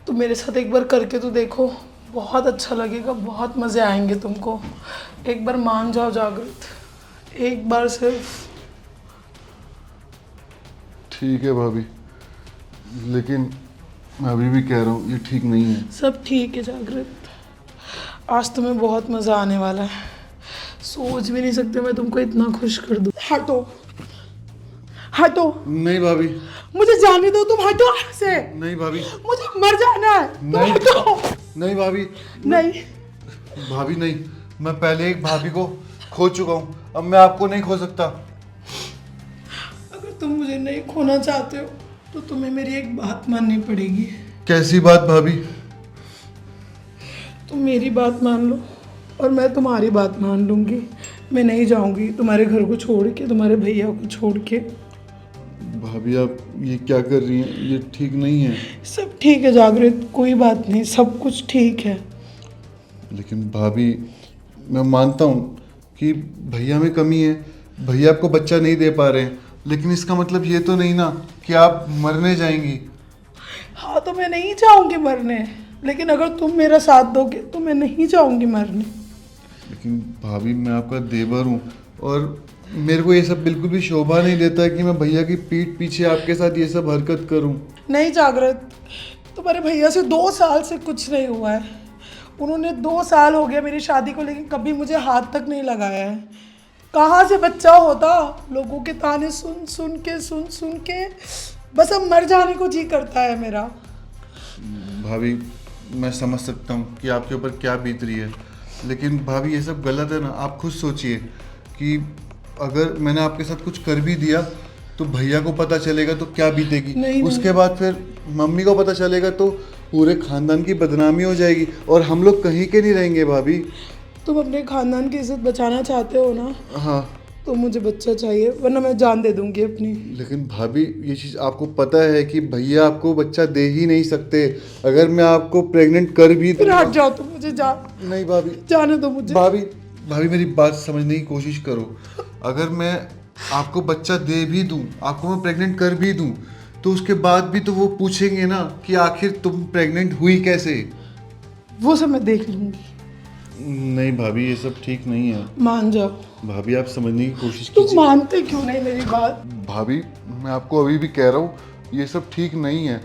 तुम मेरे साथ एक बार करके तो देखो, बहुत अच्छा लगेगा, बहुत मज़े आएंगे तुमको। एक बार मान जाओ जागृत, एक बार सिर्फ। ठीक है भाभी, लेकिन मैं अभी भी कह रहा हूँ ये ठीक नहीं है। सब ठीक है जागृत, आज तुम्हें बहुत मज़ा आने वाला है। सोच भी नहीं सकते मैं तुमको इतना खुश कर दूँ। हटो हटो, नहीं भाभी, मुझे जाने दो, तुम हटो यहाँ से। नहीं भाभी, मुझे मर जाना है, तुम नहीं हटो। नहीं भाभी, नहीं, भाभी नहीं। मैं पहले एक भाभी को खो चुका हूँ, अब मैं आपको नहीं खो सकता। अगर तुम मुझे नहीं खोना चाहते हो तो तुम्हें मेरी एक बात माननी पड़ेगी। कैसी बात भाभी? तुम मेरी बात मान लो और मैं तुम्हारी बात मान लूंगी। मैं नहीं जाऊंगी तुम्हारे घर को छोड़ के, तुम्हारे भैया को छोड़ के। भाभी आप ये क्या कर रही हैं? ये ठीक नहीं है। सब ठीक है जागृत, कोई बात नहीं, सब कुछ ठीक है। लेकिन भाभी, मैं मानता हूँ कि भैया में कमी है, भैया आपको बच्चा नहीं दे पा रहे हैं, लेकिन इसका मतलब ये तो नहीं ना कि आप मरने जाएंगी। हाँ तो मैं नहीं जाऊंगी मरने, लेकिन अगर तुम मेरा साथ दोगे तो मैं नहीं जाऊंगी मरने। लेकिन भाभी, मैं आपका देवर हूँ और मेरे को ये सब बिल्कुल भी शोभा नहीं देता है कि मैं भैया की पीठ पीछे आपके साथ ये सब हरकत करूँ। नहीं जागृत, तुम्हारे भैया से 2 साल से कुछ नहीं हुआ है। उन्होंने 2 साल हो गया मेरी शादी को, लेकिन कभी मुझे हाथ तक नहीं लगाया है। कहाँ से बच्चा होता, लोगों के ताने सुन सुन के बस अब मर जाने को जी करता है मेरा। भाभी, मैं समझ सकता हूँ कि आपके ऊपर क्या बीत रही है, लेकिन भाभी ये सब गलत है ना। आप खुद सोचिए कि अगर मैंने आपके साथ कुछ कर भी दिया तो भैया को पता चलेगा तो क्या बीतेगी। नहीं, उसके बाद फिर मम्मी को पता चलेगा तो पूरे खानदान की बदनामी हो जाएगी और हम लोग कहीं के नहीं रहेंगे भाभी। तुम अपने खानदान की इज्जत बचाना चाहते हो ना, हाँ, तो मुझे बच्चा चाहिए, वरना मैं जान दे दूंगी अपनी। लेकिन भाभी ये चीज़ आपको पता है कि भैया आपको बच्चा दे ही नहीं सकते। अगर मैं आपको प्रेग्नेंट कर भी फिर दूंगा। हट जाओ तुम, मुझे नहीं भाभी, जाने दो मुझे। भाभी, भाभी मेरी बात समझने की कोशिश करो। अगर मैं आपको बच्चा दे भी दूं, आपको मैं प्रेग्नेंट कर भी दूं, तो उसके बाद भी तो वो पूछेंगे ना कि आखिर तुम प्रेग्नेंट हुई कैसे। वो सब मैं देख लूंगी। नहीं भाभी, ये सब ठीक नहीं है। मान जाओ। भाभी आप समझने की कोशिश तुम कीजिए। मानते क्यों नहीं मेरी बात? भाभी, मैं आपको अभी भी कह रहा हूँ ये सब ठीक नहीं है।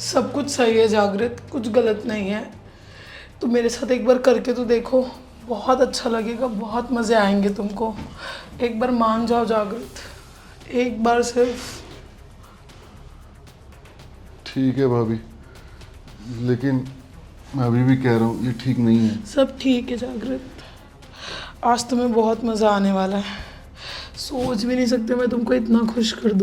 सब कुछ सही है जागृत, कुछ गलत नहीं है। तुम मेरे साथ एक बार करके तो देखो, बहुत अच्छा लगेगा, बहुत मज़े आएंगे तुमको। एक बार मान जाओ जागृत, एक बार सिर्फ। ठीक है भाभी, लेकिन मैं अभी भी कह रहा हूँ ये ठीक नहीं है। सब ठीक है जागृत, आज तुम्हें बहुत मज़ा आने वाला है। सोच भी नहीं सकते मैं तुमको इतना खुश कर दूँ।